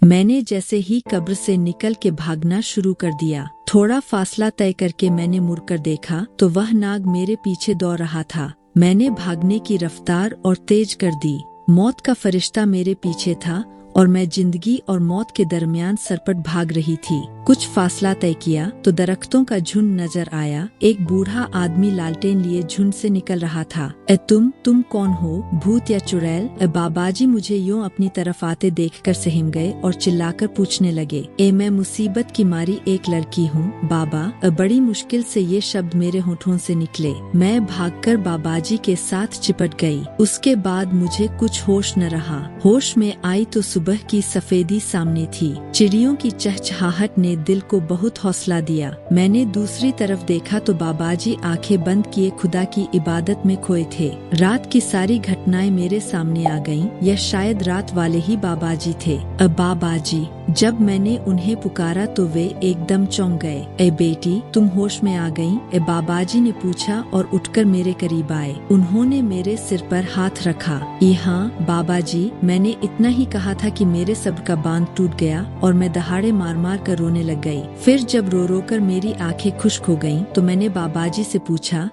मैंने जैसे ही कब्र से निकल के भागना शुरू कर दिया। थोड़ा फासला तय करके मैंने मुड़कर देखा तो वह नाग मेरे पीछे दौड़ रहा था। मैंने भागने की रफ्तार और तेज कर दी। मौत का फरिश्ता मेरे पीछे था और मैं जिंदगी और मौत के दरमियान सरपट भाग रही थी। कुछ फासला तय किया तो दरख्तों का झुंड नजर आया। एक बूढ़ा आदमी लालटेन लिए झुंड से निकल रहा था। तुम कौन हो, भूत या चुड़ैल? बाबाजी मुझे यूं अपनी तरफ आते देखकर सहम गए और चिल्लाकर पूछने लगे, मैं मुसीबत की मारी एक लड़की हूँ बाबा। बड़ी मुश्किल से ये शब्द मेरे होठों से निकले। मैं भागकर बाबाजी के साथ चिपट गई। उसके बाद मुझे कुछ होश न रहा। होश में आई तो सुबह की सफेदी सामने थी। चिड़ियों की चहचहाहट ने दिल को बहुत हौसला दिया। मैंने दूसरी तरफ देखा तो बाबाजी आंखें बंद किए खुदा की इबादत में खोए थे। रात की सारी घटनाएं मेरे सामने आ गईं। यह शायद रात वाले ही बाबाजी थे। बाबाजी, जब मैंने उन्हें पुकारा तो वे एकदम चौंक गए। बेटी, तुम होश में आ गईं? बाबाजी ने पूछा और उठकर मेरे करीब आए। उन्होंने मेरे सिर पर हाथ रखा। हाँ बाबाजी, मैंने इतना ही कहा था कि मेरे सब्र का बांध टूट गया और मैं दहाड़े मार मार कर रोने लग गई। फिर जब रो रो कर मेरी आंखें खुश्क हो गईं, तो मैंने बाबाजी से पूछा,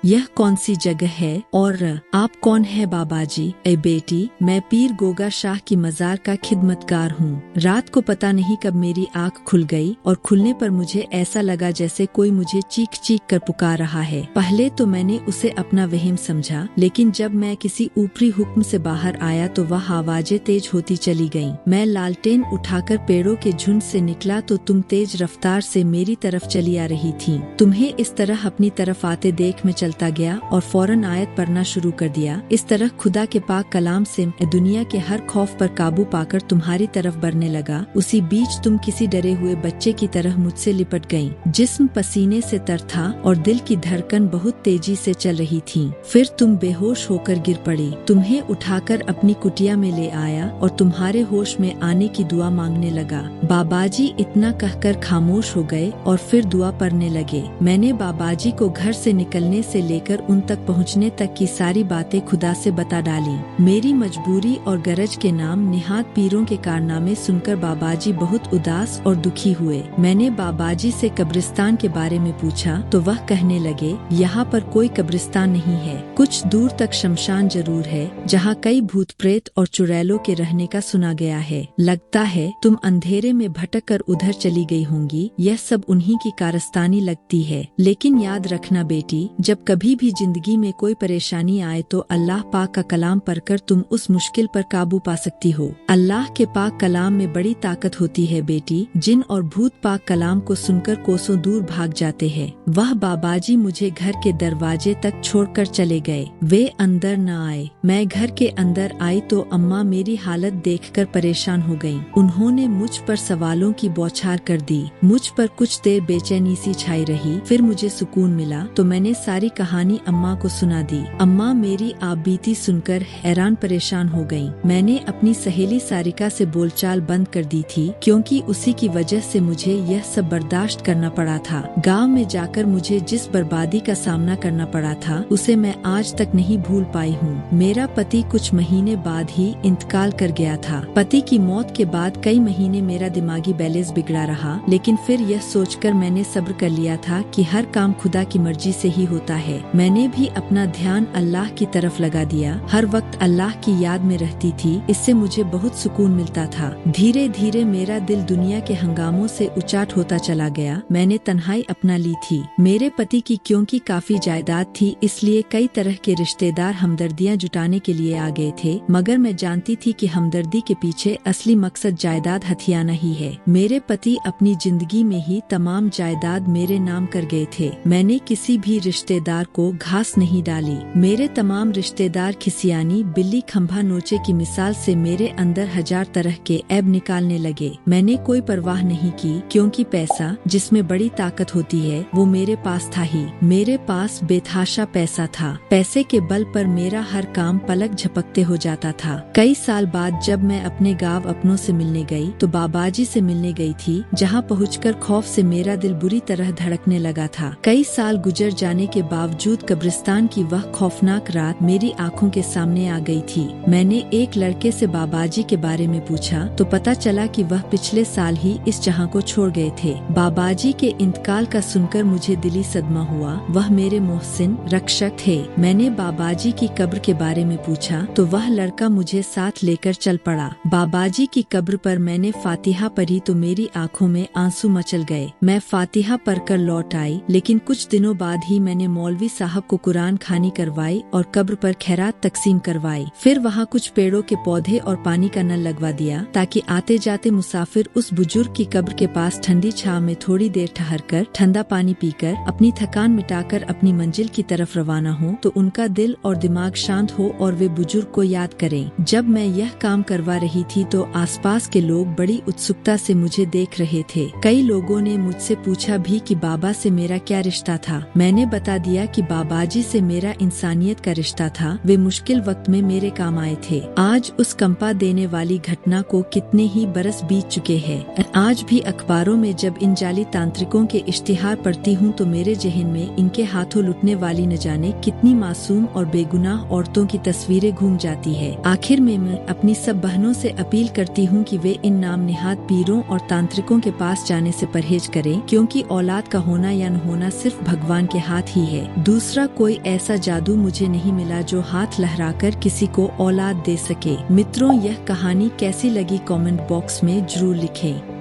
यह कौन सी जगह है और आप कौन है बाबाजी? बेटी, मैं पीर गोगा शाह की मजार का खिदमतगार हूँ। रात को पता नहीं कब मेरी आंख खुल गई और खुलने पर मुझे ऐसा लगा जैसे कोई मुझे चीख चीख कर पुकार रहा है। पहले तो मैंने उसे अपना वहम समझा, लेकिन जब मैं किसी ऊपरी हुक्म से बाहर आया तो वह आवाजें तेज होती चली गईं। मैं लालटेन उठाकर पेड़ों के झुंड से निकला तो तुम तेज रफ्तार से मेरी तरफ चली आ रही थी। तुम्हें इस तरह अपनी तरफ आते देख मैं चलता गया और फौरन आयत पढ़ना शुरू कर दिया। इस तरह खुदा के पाक कलाम से दुनिया के हर खौफ पर काबू पाकर तुम्हारी तरफ बढ़ने लगा। उसी बीच तुम किसी डरे हुए बच्चे की तरह मुझसे लिपट गईं। जिस्म पसीने से तर था और दिल की धड़कन बहुत तेजी से चल रही थी। फिर तुम बेहोश होकर गिर पड़ी। तुम्हें उठाकर अपनी कुटिया में ले आया और तुम्हारे होश में आने की दुआ मांगने लगा। बाबाजी इतना कहकर खामोश हो गए और फिर दुआ पढ़ने लगे। मैंने बाबाजी को घर से निकलने से लेकर उन तक पहुँचने तक की सारी बातें खुदा से बता डाली। मेरी मजबूरी और गरज के नाम निहात पीरों के कारनामे सुनकर बाबाजी बहुत उदास और दुखी हुए। मैंने बाबाजी से कब्रिस्तान के बारे में पूछा तो वह कहने लगे, यहाँ पर कोई कब्रिस्तान नहीं है। कुछ दूर तक शमशान जरूर है, जहाँ कई भूत प्रेत और चुड़ैलों के रहने का सुना गया है। लगता है तुम अंधेरे में भटक कर उधर चली गई होंगी। यह सब उन्हीं की कारस्तानी लगती है। लेकिन याद रखना बेटी, जब कभी भी जिंदगी में कोई परेशानी आए तो अल्लाह पाक का कलाम पढ़कर तुम उस मुश्किल पर काबू पा सकती हो। अल्लाह के पाक कलाम में बड़ी ताकत होती है बेटी। जिन और भूत पाक कलाम को सुनकर कोसों दूर भाग जाते हैं। वह बाबाजी मुझे घर के दरवाजे तक छोड़कर चले गए। वे अंदर न आए। मैं घर के अंदर आई तो अम्मा मेरी हालत देखकर परेशान हो गईं। उन्होंने मुझ पर सवालों की बौछार कर दी। मुझ पर कुछ देर बेचैनी सी छाई रही। फिर मुझे सुकून मिला तो मैंने सारी कहानी अम्मा को सुना दी। अम्मा मेरी आपबीती सुनकर हैरान परेशान हो गयीं। मैंने अपनी सहेली सारिका से बोलचाल बंद कर दी थी, क्योंकि उसी की वजह से मुझे यह सब बर्दाश्त करना पड़ा था। गांव में जाकर मुझे जिस बर्बादी का सामना करना पड़ा था उसे मैं आज तक नहीं भूल पाई हूँ। मेरा पति कुछ महीने बाद ही इंतकाल कर गया था। पति की मौत के बाद कई महीने मेरा दिमागी बैलेंस बिगड़ा रहा, लेकिन फिर यह सोचकर मैंने सब्र कर लिया था कि हर काम खुदा की मर्जी से ही होता है। मैंने भी अपना ध्यान अल्लाह की तरफ लगा दिया। हर वक्त अल्लाह की याद में रहती थी। इससे मुझे बहुत सुकून मिलता था। धीरे धीरे मेरा दिल दुनिया के हंगामों से उचाट होता चला गया। मैंने तन्हाई अपना ली थी। मेरे पति की क्योंकि काफी जायदाद थी, इसलिए कई तरह के रिश्तेदार हमदर्दियां जुटाने के लिए आ गए थे, मगर मैं जानती थी कि हमदर्दी के पीछे असली मकसद जायदाद हथियाना ही है। मेरे पति अपनी जिंदगी में ही तमाम जायदाद मेरे नाम कर गए थे। मैंने किसी भी रिश्तेदार को घास नहीं डाली। मेरे तमाम रिश्तेदार खिसियानी बिल्ली खंभा नोचे की मिसाल से मेरे अंदर हजार तरह के ऐब निकालने लगे। मैंने कोई परवाह नहीं की, क्योंकि पैसा जिसमें बड़ी ताकत होती है वो मेरे पास था ही। मेरे पास बेतहाशा पैसा था। पैसे के बल पर मेरा हर काम पलक झपकते हो जाता था। कई साल बाद जब मैं अपने गांव अपनों से मिलने गई तो बाबाजी से मिलने गई थी, जहाँ पहुंचकर खौफ से मेरा दिल बुरी तरह धड़कने लगा था। कई साल गुजर जाने के बावजूद कब्रिस्तान की वह खौफनाक रात मेरी आंखों के सामने आ गई थी। मैंने एक लड़के से बाबाजी के बारे में पूछा तो पता चला कि वह पिछले साल ही इस जहां को छोड़ गए थे। बाबाजी के इंतकाल का सुनकर मुझे दिली सदमा हुआ। वह मेरे मोहसिन रक्षक थे। मैंने बाबाजी की कब्र के बारे में पूछा तो वह लड़का मुझे साथ लेकर चल पड़ा। बाबाजी की कब्र पर मैंने फातिहा पढ़ी तो मेरी आंखों में आंसू मचल गए। मैं फातिहा पढ़कर लौट आई, लेकिन कुछ दिनों बाद ही मैंने मौलवी साहब को कुरान खानी करवाई और कब्र पर खैरात तकसीम करवाई। फिर वहाँ कुछ पेड़ों के पौधे और पानी का नल लगवा दिया ताकि आते जाते मुसाफिर उस बुजुर्ग की कब्र के पास ठंडी छांव में थोड़ी देर ठहरकर ठंडा पानी पीकर अपनी थकान मिटाकर अपनी मंजिल की तरफ रवाना हो तो उनका दिल और दिमाग शांत हो और वे बुजुर्ग को याद करें। जब मैं यह काम करवा रही थी तो आसपास के लोग बड़ी उत्सुकता से मुझे देख रहे थे। कई लोगों ने मुझसे पूछा भी कि बाबा से मेरा क्या रिश्ता था। मैंने बता दिया कि बाबाजी से मेरा इंसानियत का रिश्ता था। वे मुश्किल वक्त में मेरे काम आए थे। आज उस कंपा देने वाली घटना को कितने ही बरस बीत चुके हैं। आज भी अखबारों में जब इन जाली तांत्रिकों के इश्तिहार पढ़ती हूँ तो मेरे जहन में इनके हाथों लुटने वाली न जाने कितनी मासूम और बेगुनाह औरतों की तस्वीरें घूम जाती है। आखिर में मैं अपनी सब बहनों से अपील करती हूँ कि वे इन नाम निहाद पीरों और तांत्रिकों के पास जाने से परहेज करें, क्योंकि औलाद का होना या न होना सिर्फ भगवान के हाथ ही है। दूसरा कोई ऐसा जादू मुझे नहीं मिला जो हाथ लहराकर किसी को औलाद दे सके। मित्रों, यह कहानी कैसी लगी कमेंट बॉक्स में जरूर लिखें।